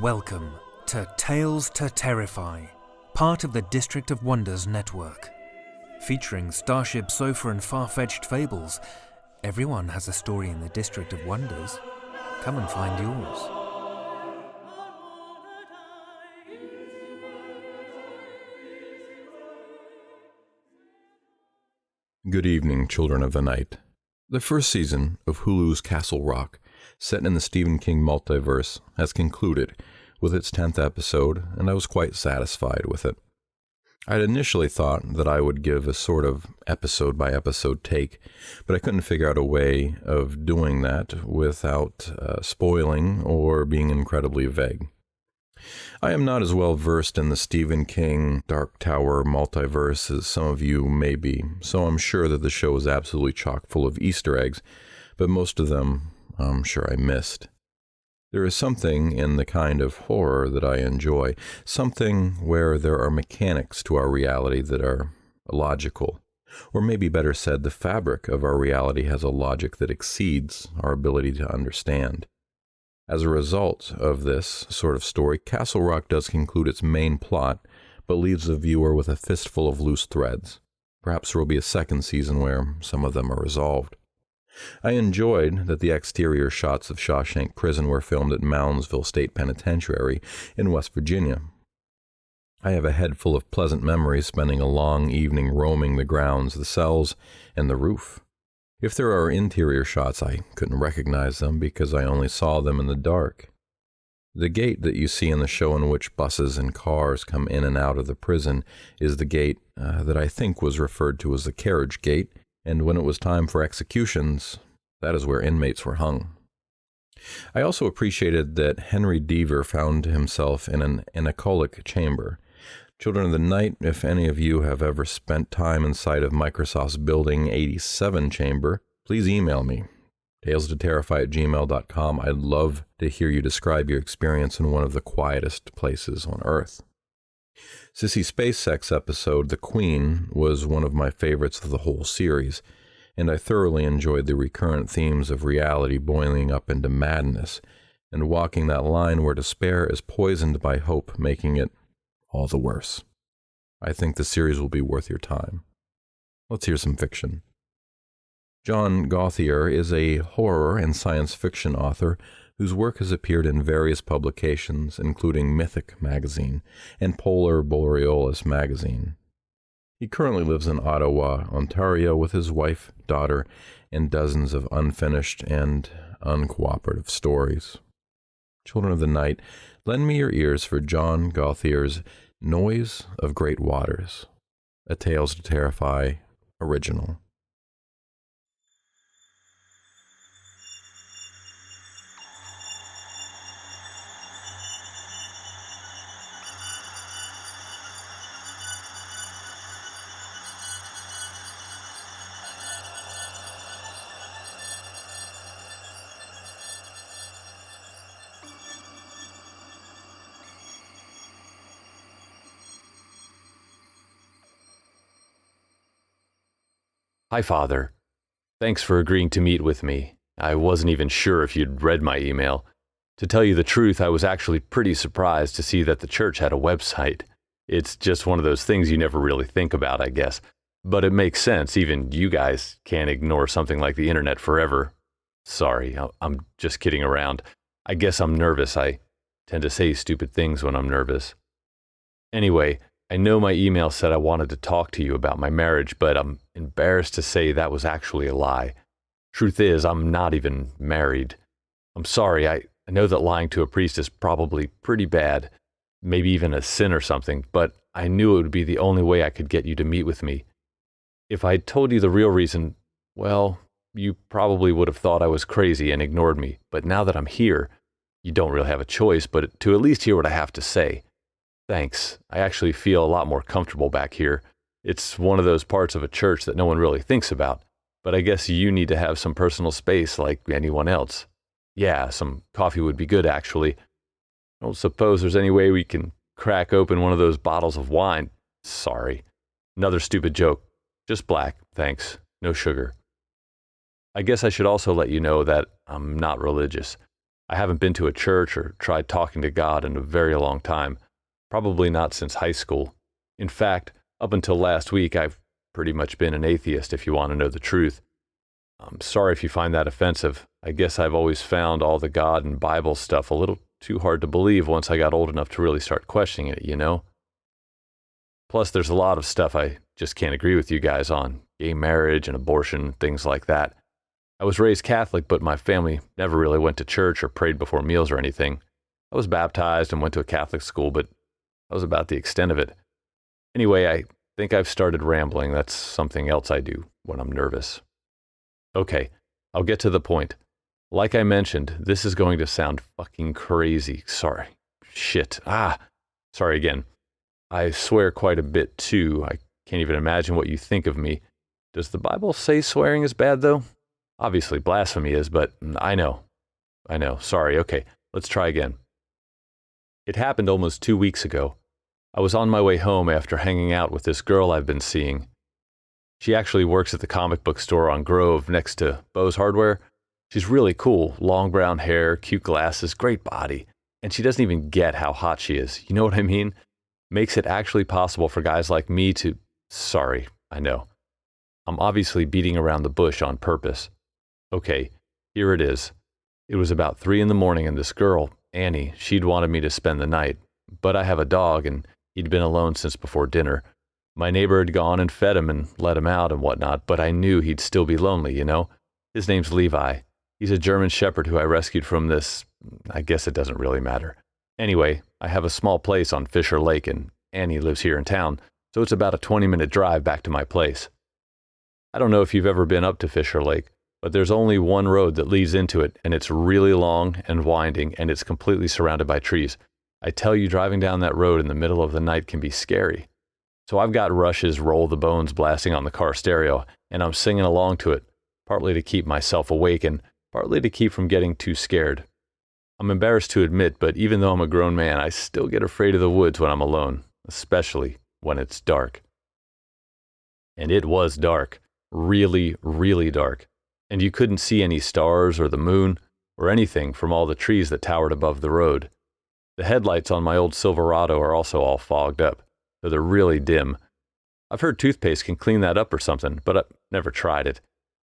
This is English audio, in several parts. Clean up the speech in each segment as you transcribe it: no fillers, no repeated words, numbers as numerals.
Welcome to Tales to Terrify, part of the District of Wonders network. Featuring Starship Sofa and far-fetched fables, everyone has a story in the District of Wonders. Come and find yours. Good evening, children of the night. The first season of Hulu's Castle Rock, set in the Stephen King multiverse, has concluded with its 10th episode, and I was quite satisfied with it. I'd initially thought that I would give a sort of episode-by-episode take, but I couldn't figure out a way of doing that without spoiling or being incredibly vague. I am not as well versed in the Stephen King Dark Tower multiverse as some of you may be, so I'm sure that the show is absolutely chock full of Easter eggs, but most of them I'm sure I missed. There is something in the kind of horror that I enjoy, something where there are mechanics to our reality that are illogical, or maybe better said, the fabric of our reality has a logic that exceeds our ability to understand. As a result of this sort of story, Castle Rock does conclude its main plot, but leaves the viewer with a fistful of loose threads. Perhaps there will be a second season where some of them are resolved. I enjoyed that the exterior shots of Shawshank Prison were filmed at Moundsville State Penitentiary in West Virginia. I have a head full of pleasant memories spending a long evening roaming the grounds, the cells, and the roof. If there are interior shots, I couldn't recognize them because I only saw them in the dark. The gate that you see in the show in which buses and cars come in and out of the prison is the gate that I think was referred to as the carriage gate, and when it was time for executions, that is where inmates were hung. I also appreciated that Henry Deaver found himself in an anechoic chamber. Children of the night, if any of you have ever spent time inside of Microsoft's Building 87 chamber, please email me, talestoterrify@gmail.com. I'd love to hear you describe your experience in one of the quietest places on Earth. Sissy Spacek's episode, The Queen, was one of my favorites of the whole series, and I thoroughly enjoyed the recurrent themes of reality boiling up into madness, and walking that line where despair is poisoned by hope, making it all the worse. I think the series will be worth your time. Let's hear some fiction. Jon Gauthier is a horror and science fiction author whose work has appeared in various publications, including Mythic magazine and Polar Borealis magazine. He currently lives in Ottawa, Ontario, with his wife, daughter, and dozens of unfinished and uncooperative stories. Children of the night, lend me your ears for Jon Gauthier's Noise of Great Waters, a Tales to Terrify original. Hi, Father. Thanks for agreeing to meet with me. I wasn't even sure if you'd read my email. To tell you the truth, I was actually pretty surprised to see that the church had a website. It's just one of those things you never really think about, I guess. But it makes sense. Even you guys can't ignore something like the internet forever. Sorry, I'm just kidding around. I guess I'm nervous. I tend to say stupid things when I'm nervous. Anyway, I know my email said I wanted to talk to you about my marriage, but I'm embarrassed to say that was actually a lie. Truth is, I'm not even married. I'm sorry, I know that lying to a priest is probably pretty bad, maybe even a sin or something, but I knew it would be the only way I could get you to meet with me. If I'd told you the real reason, well, you probably would have thought I was crazy and ignored me, but now that I'm here, you don't really have a choice but to at least hear what I have to say. Thanks. I actually feel a lot more comfortable back here. It's one of those parts of a church that no one really thinks about, but I guess you need to have some personal space like anyone else. Yeah, some coffee would be good, actually. I don't suppose there's any way we can crack open one of those bottles of wine. Sorry. Another stupid joke. Just black, thanks. No sugar. I guess I should also let you know that I'm not religious. I haven't been to a church or tried talking to God in a very long time, probably not since high school. In fact, up until last week, I've pretty much been an atheist, if you want to know the truth. I'm sorry if you find that offensive. I guess I've always found all the God and Bible stuff a little too hard to believe once I got old enough to really start questioning it, you know? Plus, there's a lot of stuff I just can't agree with you guys on. Gay marriage and abortion, things like that. I was raised Catholic, but my family never really went to church or prayed before meals or anything. I was baptized and went to a Catholic school, but that was about the extent of it. Anyway, I think I've started rambling. That's something else I do when I'm nervous. Okay, I'll get to the point. Like I mentioned, this is going to sound fucking crazy. Sorry. Shit. Sorry again. I swear quite a bit too. I can't even imagine what you think of me. Does the Bible say swearing is bad though? Obviously blasphemy is, but I know. Sorry. Okay, let's try again. It happened almost 2 weeks ago. I was on my way home after hanging out with this girl I've been seeing. She actually works at the comic book store on Grove next to Bose Hardware. She's really cool, long brown hair, cute glasses, great body, and she doesn't even get how hot she is. You know what I mean? Makes it actually possible for guys like me to... Sorry, I know. I'm obviously beating around the bush on purpose. Okay, here it is. It was about 3 a.m, and this girl, Annie, she'd wanted me to spend the night, but I have a dog, and he'd been alone since before dinner. My neighbor had gone and fed him and let him out and whatnot, but I knew he'd still be lonely, you know? His name's Levi. He's a German Shepherd who I rescued from this... I guess it doesn't really matter. Anyway, I have a small place on Fisher Lake, and Annie lives here in town, so it's about a 20-minute drive back to my place. I don't know if you've ever been up to Fisher Lake, but there's only one road that leads into it, and it's really long and winding, and it's completely surrounded by trees. I tell you, driving down that road in the middle of the night can be scary. So I've got Rush's Roll the Bones blasting on the car stereo, and I'm singing along to it, partly to keep myself awake and partly to keep from getting too scared. I'm embarrassed to admit, but even though I'm a grown man, I still get afraid of the woods when I'm alone, especially when it's dark. And it was dark. Really, really dark. And you couldn't see any stars or the moon or anything from all the trees that towered above the road. The headlights on my old Silverado are also all fogged up, so they're really dim. I've heard toothpaste can clean that up or something, but I've never tried it.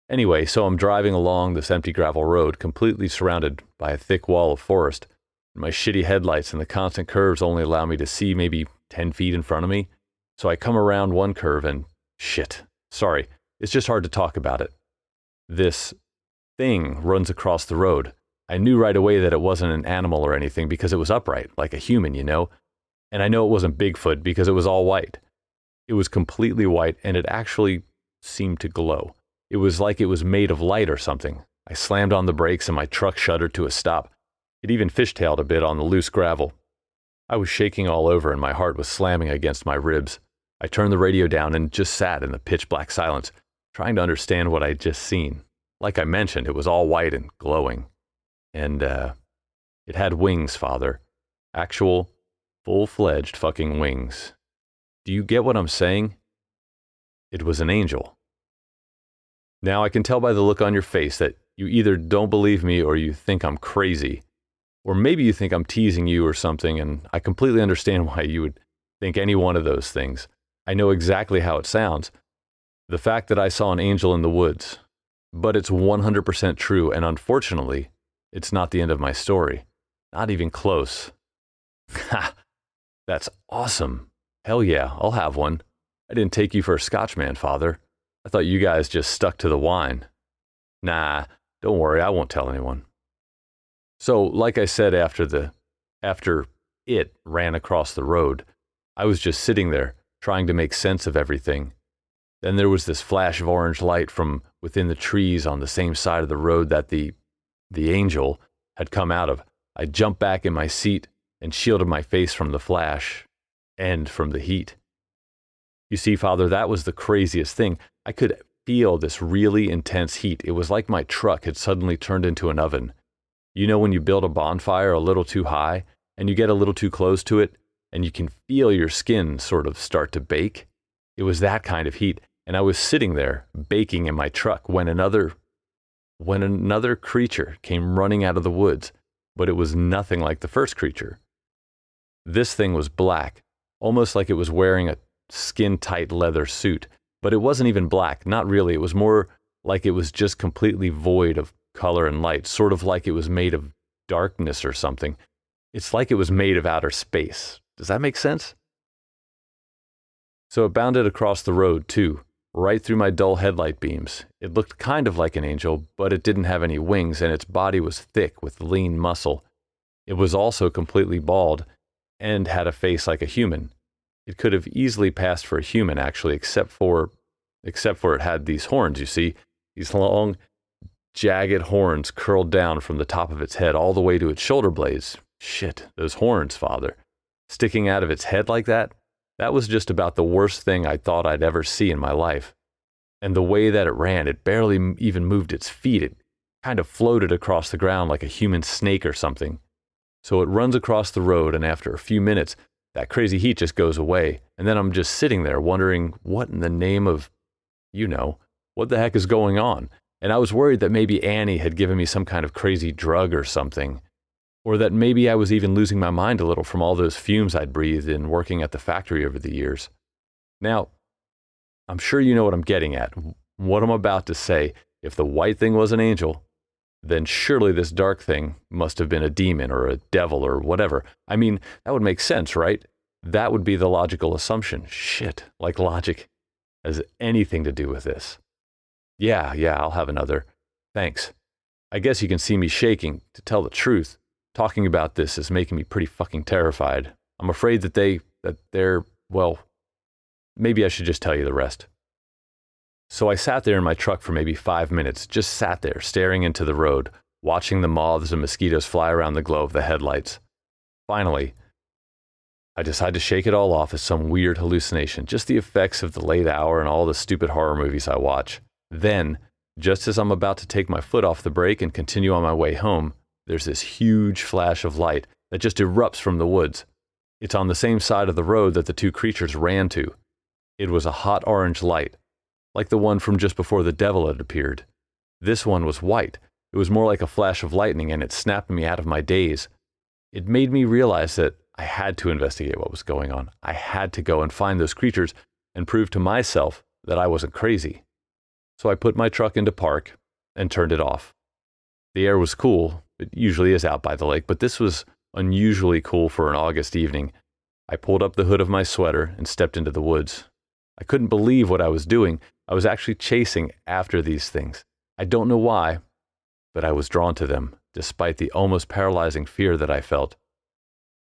Anyway, so I'm driving along this empty gravel road, completely surrounded by a thick wall of forest. My shitty headlights and the constant curves only allow me to see maybe 10 feet in front of me. So I come around one curve and... Shit. Sorry. It's just hard to talk about it. This thing runs across the road. I knew right away that it wasn't an animal or anything because it was upright, like a human, you know? And I know it wasn't Bigfoot because it was all white. It was completely white, and it actually seemed to glow. It was like it was made of light or something. I slammed on the brakes and my truck shuddered to a stop. It even fishtailed a bit on the loose gravel. I was shaking all over and my heart was slamming against my ribs. I turned the radio down and just sat in the pitch black silence, trying to understand what I'd just seen. Like I mentioned, it was all white and glowing. And, it had wings, Father. Actual, full-fledged fucking wings. Do you get what I'm saying? It was an angel. Now I can tell by the look on your face that you either don't believe me or you think I'm crazy. Or maybe you think I'm teasing you or something, and I completely understand why you would think any one of those things. I know exactly how it sounds. The fact that I saw an angel in the woods. But it's 100% true, and unfortunately, it's not the end of my story. Not even close. Ha! That's awesome. Hell yeah, I'll have one. I didn't take you for a Scotchman, Father. I thought you guys just stuck to the wine. Nah, don't worry, I won't tell anyone. So, like I said, after it ran across the road, I was just sitting there, trying to make sense of everything. Then there was this flash of orange light from within the trees on the same side of the road that the angel had come out of. I jumped back in my seat and shielded my face from the flash and from the heat. You see, Father, that was the craziest thing. I could feel this really intense heat. It was like my truck had suddenly turned into an oven. You know when you build a bonfire a little too high and you get a little too close to it and you can feel your skin sort of start to bake? It was that kind of heat, and I was sitting there baking in my truck when another creature came running out of the woods. but it was nothing like the first creature. This thing was black, almost like it was wearing a skin-tight leather suit, but it wasn't even black, not really. It was more like it was just completely void of color and light, sort of like it was made of darkness or something. It's like it was made of outer space. Does that make sense? So it bounded across the road, too, right through my dull headlight beams. It looked kind of like an angel, but it didn't have any wings, and its body was thick with lean muscle. It was also completely bald and had a face like a human. It could have easily passed for a human, actually, except for it had these horns, you see, these long, jagged horns curled down from the top of its head all the way to its shoulder blades. Shit, those horns, Father. Sticking out of its head like that? That was just about the worst thing I thought I'd ever see in my life. And the way that it ran, it barely even moved its feet. It kind of floated across the ground like a human snake or something. So it runs across the road, and after a few minutes, that crazy heat just goes away. And then I'm just sitting there wondering what in the name of, what the heck is going on? And I was worried that maybe Annie had given me some kind of crazy drug or something. Or that maybe I was even losing my mind a little from all those fumes I'd breathed in working at the factory over the years. Now, I'm sure you know what I'm getting at. What I'm about to say, if the white thing was an angel, then surely this dark thing must have been a demon or a devil or whatever. I mean, that would make sense, right? That would be the logical assumption. Shit, like logic has anything to do with this. Yeah, I'll have another. Thanks. I guess you can see me shaking. To tell the truth, talking about this is making me pretty fucking terrified. I'm afraid that they're, well, maybe I should just tell you the rest. So I sat there in my truck for maybe 5 minutes, just sat there staring into the road, watching the moths and mosquitoes fly around the glow of the headlights. Finally, I decided to shake it all off as some weird hallucination, just the effects of the late hour and all the stupid horror movies I watch. Then, just as I'm about to take my foot off the brake and continue on my way home, there's this huge flash of light that just erupts from the woods. It's on the same side of the road that the two creatures ran to. It was a hot orange light, like the one from just before the devil had appeared. This one was white. It was more like a flash of lightning, and it snapped me out of my daze. It made me realize that I had to investigate what was going on. I had to go and find those creatures and prove to myself that I wasn't crazy. So I put my truck into park and turned it off. The air was cool. It usually is out by the lake, but this was unusually cool for an August evening. I pulled up the hood of my sweater and stepped into the woods. I couldn't believe what I was doing. I was actually chasing after these things. I don't know why, but I was drawn to them, despite the almost paralyzing fear that I felt.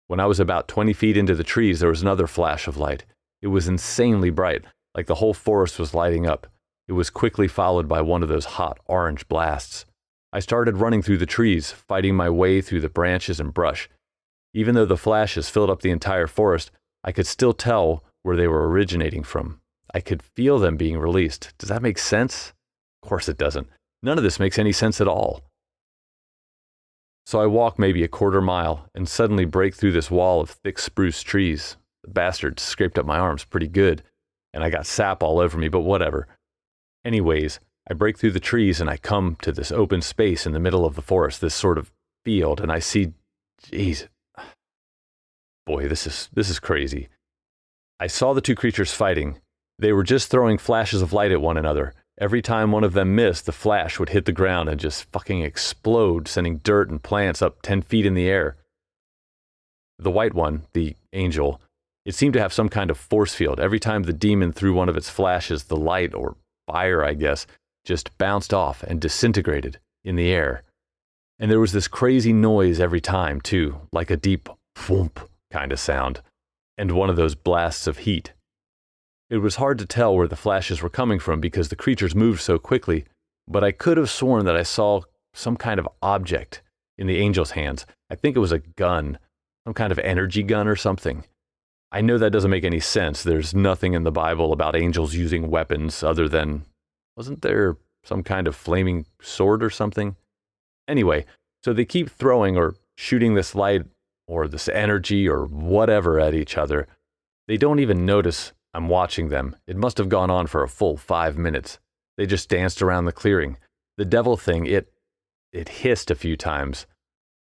When I was about 20 feet into the trees, there was another flash of light. It was insanely bright, like the whole forest was lighting up. It was quickly followed by one of those hot orange blasts. I started running through the trees, fighting my way through the branches and brush. Even though the flashes filled up the entire forest, I could still tell where they were originating from. I could feel them being released. Does that make sense? Of course it doesn't. None of this makes any sense at all. So I walk maybe a quarter mile and suddenly break through this wall of thick spruce trees. The bastards scraped up my arms pretty good, and I got sap all over me, but whatever. Anyways, I break through the trees and I come to this open space in the middle of the forest, this sort of field, and I see, geez, boy, this is crazy. I saw the two creatures fighting. They were just throwing flashes of light at one another. Every time one of them missed, the flash would hit the ground and just fucking explode, sending dirt and plants up 10 feet in the air. The white one, the angel, it seemed to have some kind of force field. Every time the demon threw one of its flashes, the light, or fire, I guess, just bounced off and disintegrated in the air. And there was this crazy noise every time, too, like a deep thwomp kind of sound, and one of those blasts of heat. It was hard to tell where the flashes were coming from because the creatures moved so quickly, but I could have sworn that I saw some kind of object in the angel's hands. I think it was a gun, some kind of energy gun or something. I know that doesn't make any sense. There's nothing in the Bible about angels using weapons other than, wasn't there some kind of flaming sword or something? Anyway, so they keep throwing or shooting this light or this energy or whatever at each other. They don't even notice I'm watching them. It must have gone on for a full 5 minutes. They just danced around the clearing. The devil thing, it hissed a few times.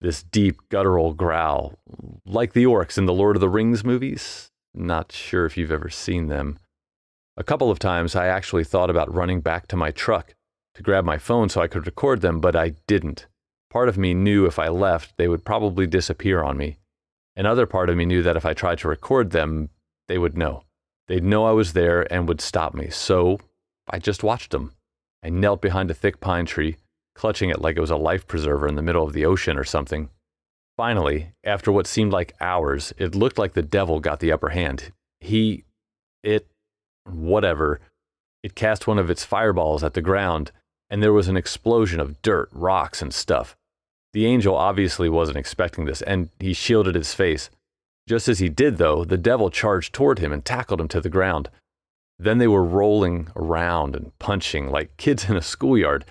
This deep, guttural growl, like the orcs in the Lord of the Rings movies. Not sure if you've ever seen them. A couple of times I actually thought about running back to my truck to grab my phone so I could record them, but I didn't. Part of me knew if I left, they would probably disappear on me. Another part of me knew that if I tried to record them, they would know. They'd know I was there and would stop me, so I just watched them. I knelt behind a thick pine tree, clutching it like it was a life preserver in the middle of the ocean or something. Finally, after what seemed like hours, it looked like the devil got the upper hand. Whatever. It cast one of its fireballs at the ground, and there was an explosion of dirt, rocks, and stuff. The angel obviously wasn't expecting this, and he shielded his face. Just as he did, though, the devil charged toward him and tackled him to the ground. Then they were rolling around and punching like kids in a schoolyard.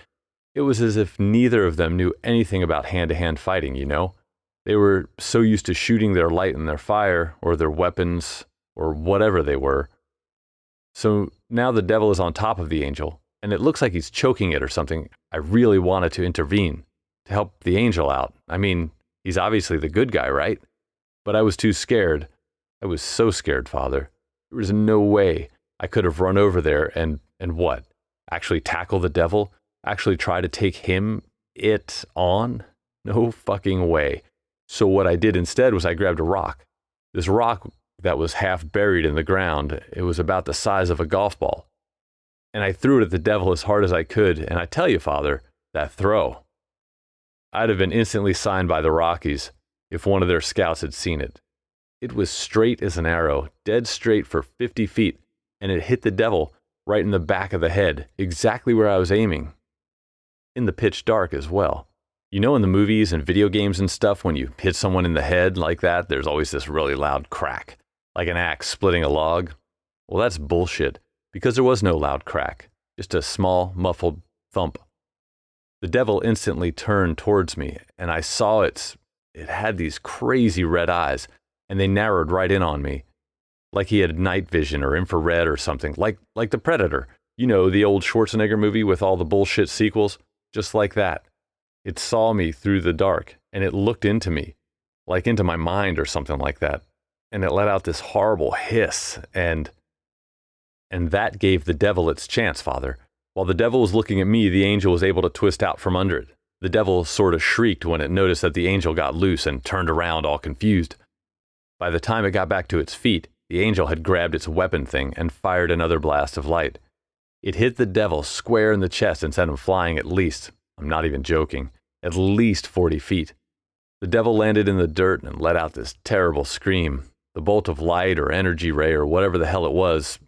It was as if neither of them knew anything about hand-to-hand fighting, you know? They were so used to shooting their light and their fire, or their weapons, or whatever they were. So now the devil is on top of the angel, and it looks like he's choking it or something. I really wanted to intervene, to help the angel out. I mean, he's obviously the good guy, right? But I was too scared. I was so scared, Father. There was no way I could have run over there and what? Actually tackle the devil? Actually try to take it on? No fucking way. So what I did instead was I grabbed a rock. This rock that was half buried in the ground. It was about the size of a golf ball. And I threw it at the devil as hard as I could. And I tell you, Father, that throw, I'd have been instantly signed by the Rockies if one of their scouts had seen it. It was straight as an arrow, dead straight for 50 feet, and it hit the devil right in the back of the head, exactly where I was aiming. In the pitch dark as well. You know, in the movies and video games and stuff, when you hit someone in the head like that, there's always this really loud crack, like an axe splitting a log. Well, that's bullshit, because there was no loud crack, just a small, muffled thump. The devil instantly turned towards me, and I saw it had these crazy red eyes, and they narrowed right in on me, like he had night vision or infrared or something, like the Predator. You know, the old Schwarzenegger movie with all the bullshit sequels? Just like that. It saw me through the dark, and it looked into me, like into my mind or something like that, and it let out this horrible hiss, and that gave the devil its chance, Father. While the devil was looking at me, the angel was able to twist out from under it. The devil sort of shrieked when it noticed that the angel got loose and turned around all confused. By the time it got back to its feet, the angel had grabbed its weapon thing and fired another blast of light. It hit the devil square in the chest and sent him flying at least, I'm not even joking, at least 40 feet. The devil landed in the dirt and let out this terrible scream. The bolt of light or energy ray or whatever the hell it was,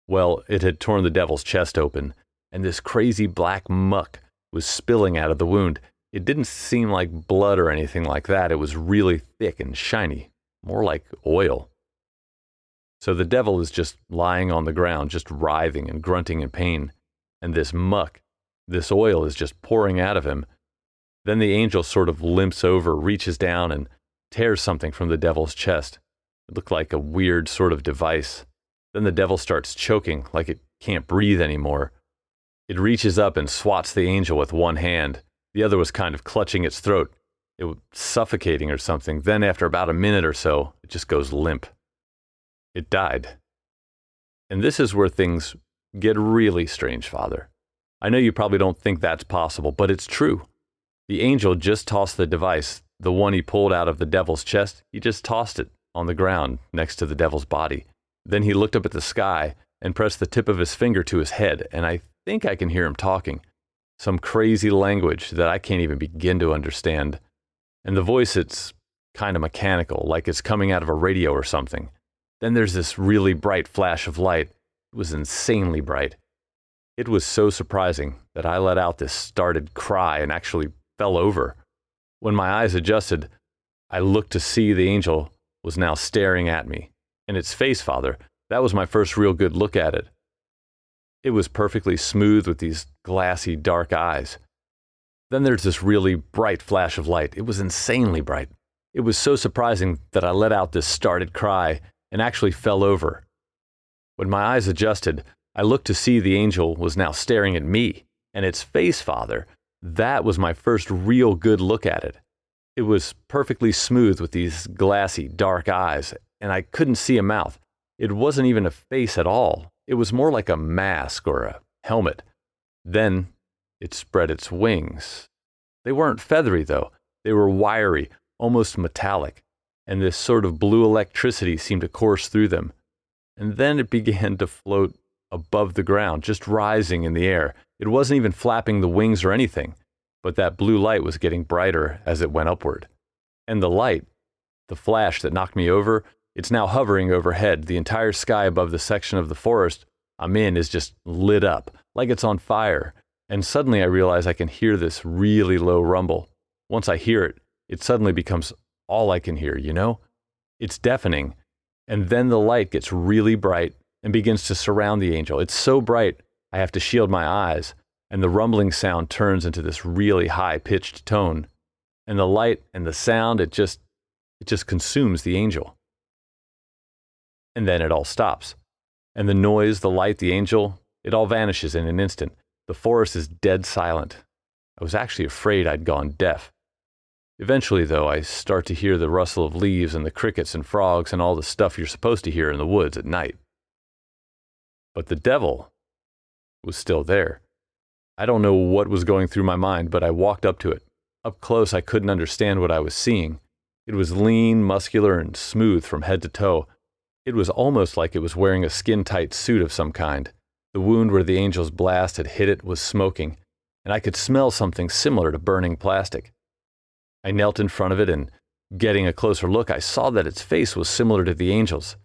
well, it had torn the devil's chest open, and this crazy black muck was spilling out of the wound. It didn't seem like blood or anything like that. It was really thick and shiny, more like oil. So the devil is just lying on the ground, just writhing and grunting in pain, and this muck, this oil is just pouring out of him. Then the angel sort of limps over, reaches down, and tears something from the devil's chest. It looked like a weird sort of device. Then the devil starts choking, like it can't breathe anymore. It reaches up and swats the angel with one hand. The other was kind of clutching its throat. It was suffocating or something. Then after about a minute or so, it just goes limp. It died. And this is where things get really strange, Father. I know you probably don't think that's possible, but it's true. The angel just tossed the device, the one he pulled out of the devil's chest, he just tossed it on the ground next to the devil's body. Then he looked up at the sky and pressed the tip of his finger to his head, and I think I can hear him talking. Some crazy language that I can't even begin to understand. And the voice, it's kind of mechanical, like it's coming out of a radio or something. Then there's this really bright flash of light. It was insanely bright. It was so surprising that I let out this startled cry and actually fell over. When my eyes adjusted, I looked to see the angel was now staring at me. And its face, Father, that was my first real good look at it. It was perfectly smooth with these glassy dark eyes. Then there's this really bright flash of light. It was insanely bright. It was so surprising that I let out this startled cry and actually fell over. When my eyes adjusted, I looked to see the angel was now staring at me, and its face, Father, that was my first real good look at it. It was perfectly smooth with these glassy, dark eyes, and I couldn't see a mouth. It wasn't even a face at all. It was more like a mask or a helmet. Then it spread its wings. They weren't feathery, though. They were wiry, almost metallic, and this sort of blue electricity seemed to course through them. And then it began to float above the ground, just rising in the air. It wasn't even flapping the wings or anything, but that blue light was getting brighter as it went upward. And the light, the flash that knocked me over, it's now hovering overhead. The entire sky above the section of the forest I'm in is just lit up, like it's on fire. And suddenly I realize I can hear this really low rumble. Once I hear it, it suddenly becomes all I can hear, you know? It's deafening. And then the light gets really bright and begins to surround the angel. It's so bright, I have to shield my eyes, and the rumbling sound turns into this really high-pitched tone. And the light and the sound, it just consumes the angel. And then it all stops. And the noise, the light, the angel, it all vanishes in an instant. The forest is dead silent. I was actually afraid I'd gone deaf. Eventually, though, I start to hear the rustle of leaves and the crickets and frogs and all the stuff you're supposed to hear in the woods at night. But the devil was still there. I don't know what was going through my mind, but I walked up to it. Up close, I couldn't understand what I was seeing. It was lean, muscular, and smooth from head to toe. It was almost like it was wearing a skin-tight suit of some kind. The wound where the angel's blast had hit it was smoking, and I could smell something similar to burning plastic. I knelt in front of it, and getting a closer look, I saw that its face was similar to the angel's.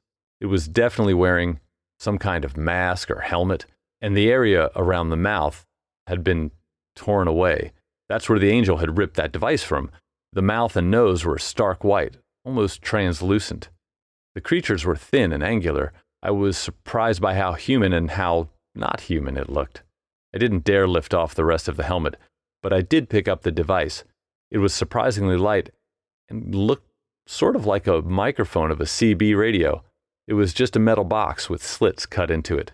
It was definitely wearing some kind of mask or helmet, and the area around the mouth had been torn away. That's where the angel had ripped that device from. The mouth and nose were stark white, almost translucent. The creatures were thin and angular. I was surprised by how human and how not human it looked. I didn't dare lift off the rest of the helmet, but I did pick up the device. It was surprisingly light and looked sort of like a microphone of a CB radio. It was just a metal box with slits cut into it.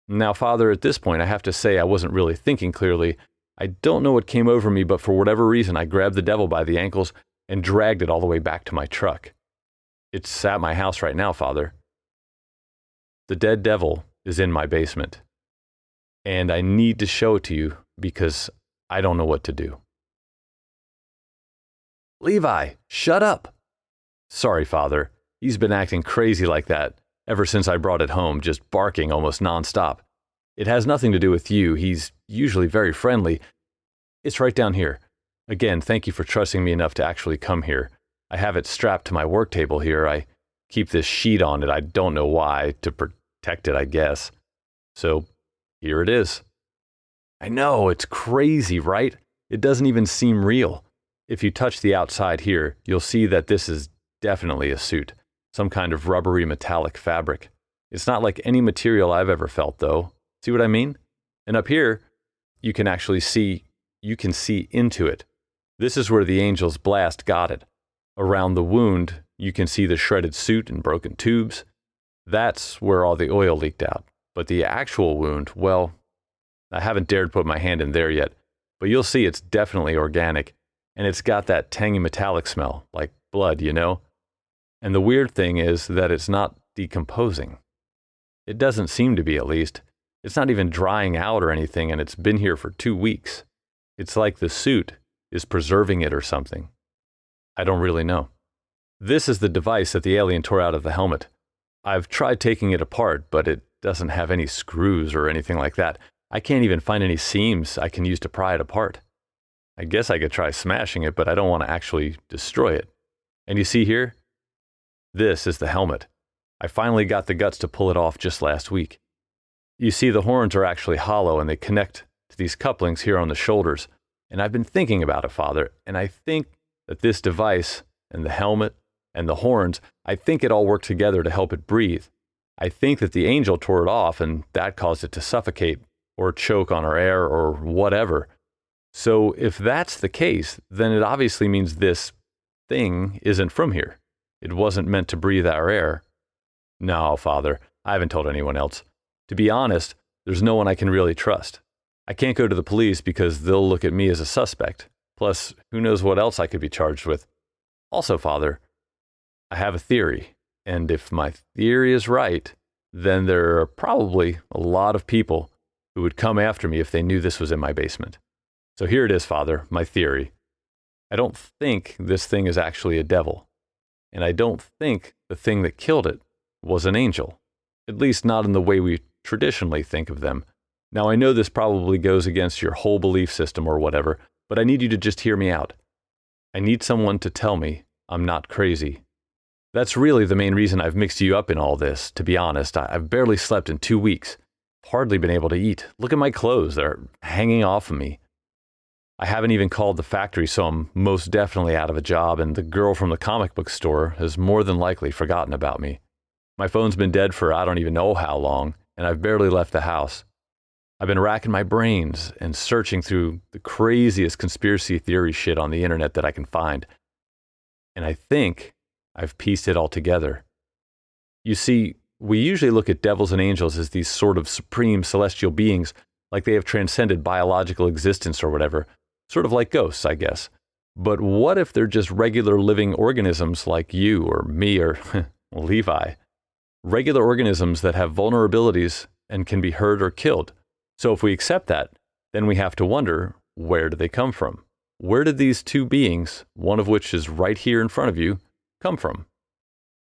Now, Father, at this point, I have to say I wasn't really thinking clearly. I don't know what came over me, but for whatever reason, I grabbed the devil by the ankles and dragged it all the way back to my truck. It's at my house right now, Father. The dead devil is in my basement, and I need to show it to you because I don't know what to do. Levi, shut up! Sorry, Father. He's been acting crazy like that ever since I brought it home, just barking almost nonstop. It has nothing to do with you. He's usually very friendly. It's right down here. Again, thank you for trusting me enough to actually come here. I have it strapped to my work table here. I keep this sheet on it. I don't know why. To protect it, I guess. So, here it is. I know, it's crazy, right? It doesn't even seem real. If you touch the outside here, you'll see that this is definitely a suit. Some kind of rubbery metallic fabric. It's not like any material I've ever felt, though. See what I mean? And up here, you can see into it. This is where the angel's blast got it. Around the wound, you can see the shredded suit and broken tubes. That's where all the oil leaked out. But the actual wound, well, I haven't dared put my hand in there yet, but you'll see it's definitely organic, and it's got that tangy metallic smell, like blood, you know? And the weird thing is that it's not decomposing. It doesn't seem to be, at least. It's not even drying out or anything, and it's been here for 2 weeks. It's like the suit is preserving it or something. I don't really know. This is the device that the alien tore out of the helmet. I've tried taking it apart, but it doesn't have any screws or anything like that. I can't even find any seams I can use to pry it apart. I guess I could try smashing it, but I don't want to actually destroy it. And you see here? This is the helmet. I finally got the guts to pull it off just last week. You see, the horns are actually hollow and they connect to these couplings here on the shoulders. And I've been thinking about it, Father, and I think that this device and the helmet and the horns, I think it all worked together to help it breathe. I think that the angel tore it off and that caused it to suffocate or choke on our air or whatever. So if that's the case, then it obviously means this thing isn't from here. It wasn't meant to breathe our air. No, Father, I haven't told anyone else. To be honest, there's no one I can really trust. I can't go to the police because they'll look at me as a suspect. Plus, who knows what else I could be charged with. Also, Father, I have a theory, and if my theory is right, then there are probably a lot of people who would come after me if they knew this was in my basement. So here it is, Father, my theory. I don't think this thing is actually a devil, and I don't think the thing that killed it was an angel, at least not in the way we traditionally think of them. Now, I know this probably goes against your whole belief system or whatever, but I need you to just hear me out. I need someone to tell me I'm not crazy. That's really the main reason I've mixed you up in all this, to be honest. I've barely slept in 2 weeks, hardly been able to eat. Look at my clothes, they're hanging off of me. I haven't even called the factory, so I'm most definitely out of a job, and the girl from the comic book store has more than likely forgotten about me. My phone's been dead for I don't even know how long, and I've barely left the house. I've been racking my brains and searching through the craziest conspiracy theory shit on the internet that I can find. And I think I've pieced it all together. You see, we usually look at devils and angels as these sort of supreme celestial beings, like they have transcended biological existence or whatever, sort of like ghosts, I guess. But what if they're just regular living organisms like you or me or Levi? Regular organisms that have vulnerabilities and can be hurt or killed. So if we accept that, then we have to wonder, where do they come from? Where did these two beings, one of which is right here in front of you, come from?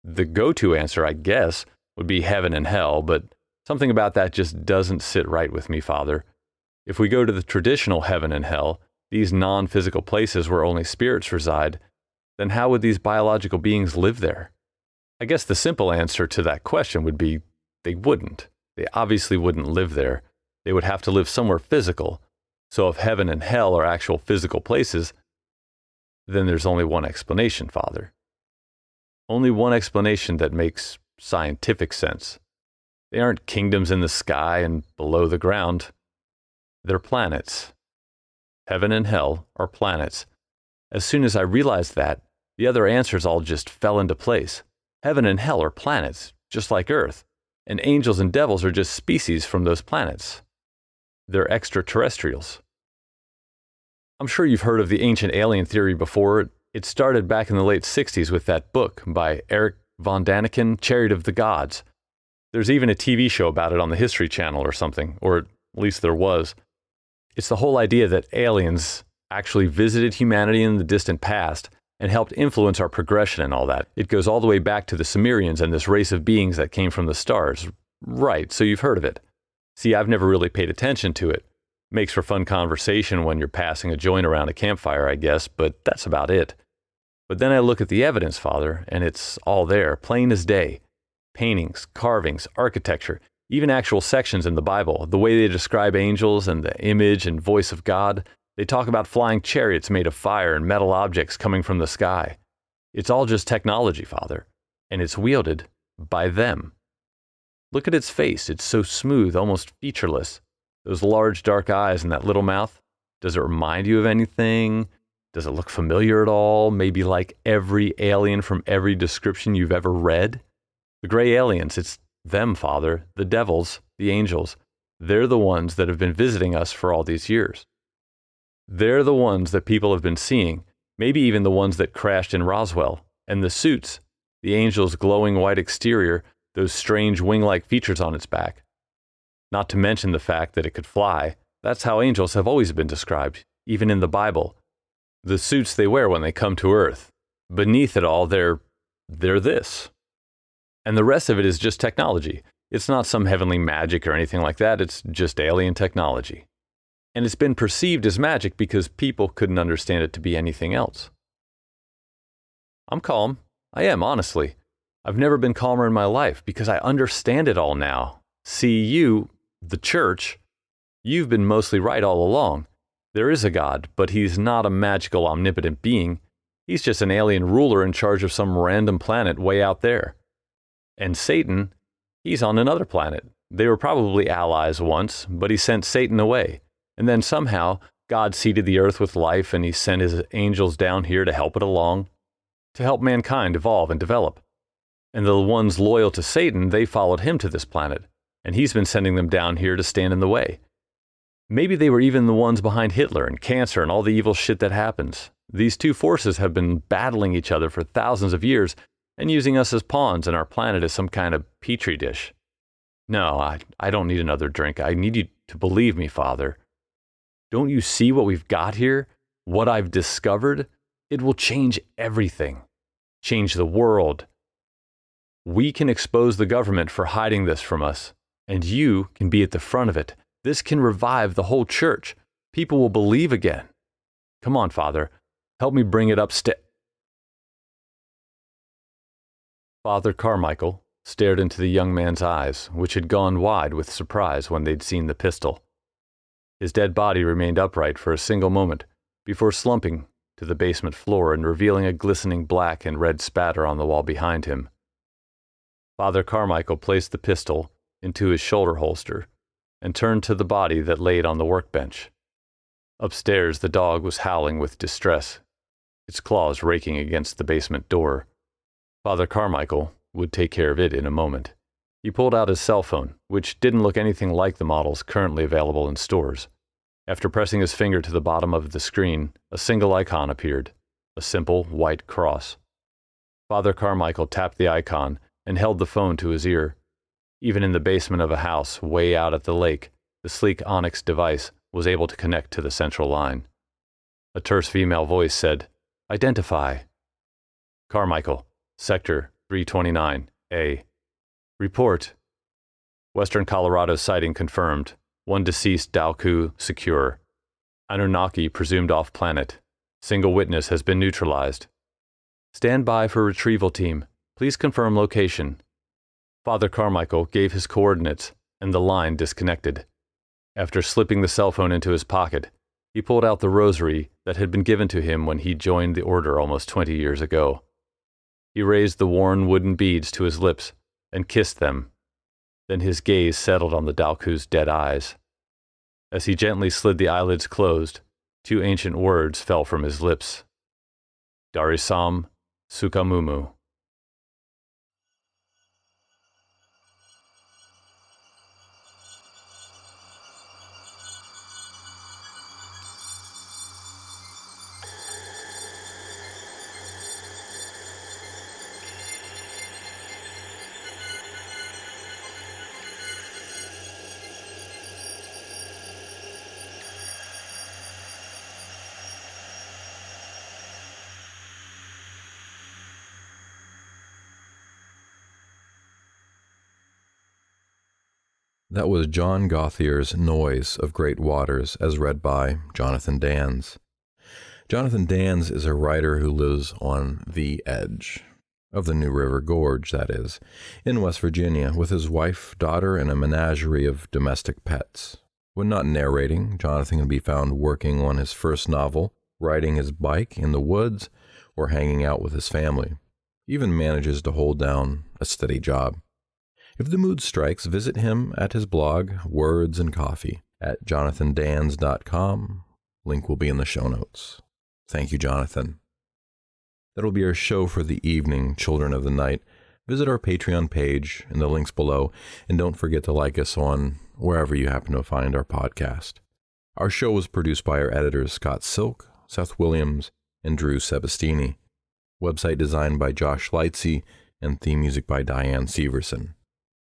The go-to answer, I guess, would be heaven and hell, but something about that just doesn't sit right with me, Father. If we go to the traditional heaven and hell, these non-physical places where only spirits reside, then how would these biological beings live there? I guess the simple answer to that question would be they wouldn't. They obviously wouldn't live there. They would have to live somewhere physical. So if heaven and hell are actual physical places, then there's only one explanation, Father. Only one explanation that makes scientific sense. They aren't kingdoms in the sky and below the ground. They're planets. Heaven and hell are planets. As soon as I realized that, the other answers all just fell into place. Heaven and hell are planets, just like Earth, and angels and devils are just species from those planets. They're extraterrestrials. I'm sure you've heard of the ancient alien theory before. It started back in the late 60s with that book by Eric von Daniken, Chariot of the Gods. There's even a TV show about it on the History Channel or something, or at least there was. It's the whole idea that aliens actually visited humanity in the distant past and helped influence our progression and all that. It goes all the way back to the Sumerians and this race of beings that came from the stars. Right, so you've heard of it. See, I've never really paid attention to it. Makes for fun conversation when you're passing a joint around a campfire, I guess, but that's about it. But then I look at the evidence, Father, and it's all there, plain as day. Paintings, carvings, architecture, even actual sections in the Bible, the way they describe angels and the image and voice of God. They talk about flying chariots made of fire and metal objects coming from the sky. It's all just technology, Father, and it's wielded by them. Look at its face. It's so smooth, almost featureless. Those large dark eyes and that little mouth. Does it remind you of anything? Does it look familiar at all? Maybe like every alien from every description you've ever read? The gray aliens, it's them, Father, the devils, the angels. They're the ones that have been visiting us for all these years. They're the ones that people have been seeing, maybe even the ones that crashed in Roswell. And the suits, the angel's glowing white exterior, those strange wing-like features on its back. Not to mention the fact that it could fly. That's how angels have always been described, even in the Bible. The suits they wear when they come to Earth. Beneath it all, they're this. And the rest of it is just technology. It's not some heavenly magic or anything like that. It's just alien technology. And it's been perceived as magic because people couldn't understand it to be anything else. I'm calm. I am, honestly. I've never been calmer in my life because I understand it all now. See, you, the church, you've been mostly right all along. There is a God, but he's not a magical, omnipotent being. He's just an alien ruler in charge of some random planet way out there. And Satan, he's on another planet. They were probably allies once, but he sent Satan away. And then somehow, God seeded the earth with life and he sent his angels down here to help it along, to help mankind evolve and develop. And the ones loyal to Satan, they followed him to this planet. And he's been sending them down here to stand in the way. Maybe they were even the ones behind Hitler and cancer and all the evil shit that happens. These two forces have been battling each other for thousands of years and using us as pawns and our planet as some kind of petri dish. No, I don't need another drink. I need you to believe me, Father. Don't you see what we've got here? What I've discovered? It will change everything. Change the world. We can expose the government for hiding this from us, and you can be at the front of it. This can revive the whole church. People will believe again. Come on, Father. Help me bring it upstairs. Father Carmichael stared into the young man's eyes, which had gone wide with surprise when they'd seen the pistol. His dead body remained upright for a single moment before slumping to the basement floor and revealing a glistening black and red spatter on the wall behind him. Father Carmichael placed the pistol into his shoulder holster and turned to the body that laid on the workbench. Upstairs, the dog was howling with distress, its claws raking against the basement door. Father Carmichael would take care of it in a moment. He pulled out his cell phone, which didn't look anything like the models currently available in stores. After pressing his finger to the bottom of the screen, a single icon appeared, a simple white cross. Father Carmichael tapped the icon and held the phone to his ear. Even in the basement of a house way out at the lake, the sleek onyx device was able to connect to the central line. A terse female voice said, "Identify." Carmichael, Sector 329A. Report. Western Colorado sighting confirmed. One deceased Dalku secure. Anunnaki presumed off-planet. Single witness has been neutralized. Stand by for retrieval team. Please confirm location. Father Carmichael gave his coordinates, and the line disconnected. After slipping the cell phone into his pocket, he pulled out the rosary that had been given to him when he joined the order almost 20 years ago. He raised the worn wooden beads to his lips and kissed them. Then his gaze settled on the Dalku's dead eyes. As he gently slid the eyelids closed, two ancient words fell from his lips. Darisam Sukamumu. That was Jon Gauthier's Noise of Great Waters, as read by Jonathan Danz. Jonathan Danz is a writer who lives on the edge of the New River Gorge, that is, in West Virginia, with his wife, daughter, and a menagerie of domestic pets. When not narrating, Jonathan can be found working on his first novel, riding his bike in the woods, or hanging out with his family. He even manages to hold down a steady job. If the mood strikes, visit him at his blog, Words and Coffee, at jonathandanz.com. Link will be in the show notes. Thank you, Jonathan. That'll be our show for the evening, Children of the Night. Visit our Patreon page in the links below, and don't forget to like us on wherever you happen to find our podcast. Our show was produced by our editors Scott Silk, Seth Williams, and Drew Sebastini. Website designed by Josh Lightsey, and theme music by Diane Severson.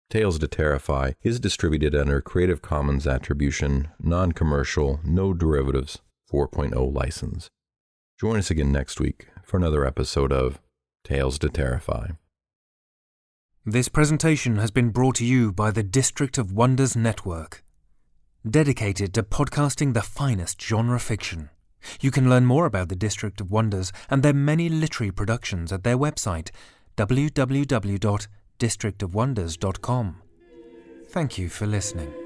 Tales to Terrify is distributed under Creative Commons Attribution, Non-Commercial, No Derivatives 4.0 license. Join us again next week for another episode of Tales to Terrify. This presentation has been brought to you by the District of Wonders Network, dedicated to podcasting the finest genre fiction. You can learn more about the District of Wonders and their many literary productions at their website, www.districtofwonders.com. Thank you for listening.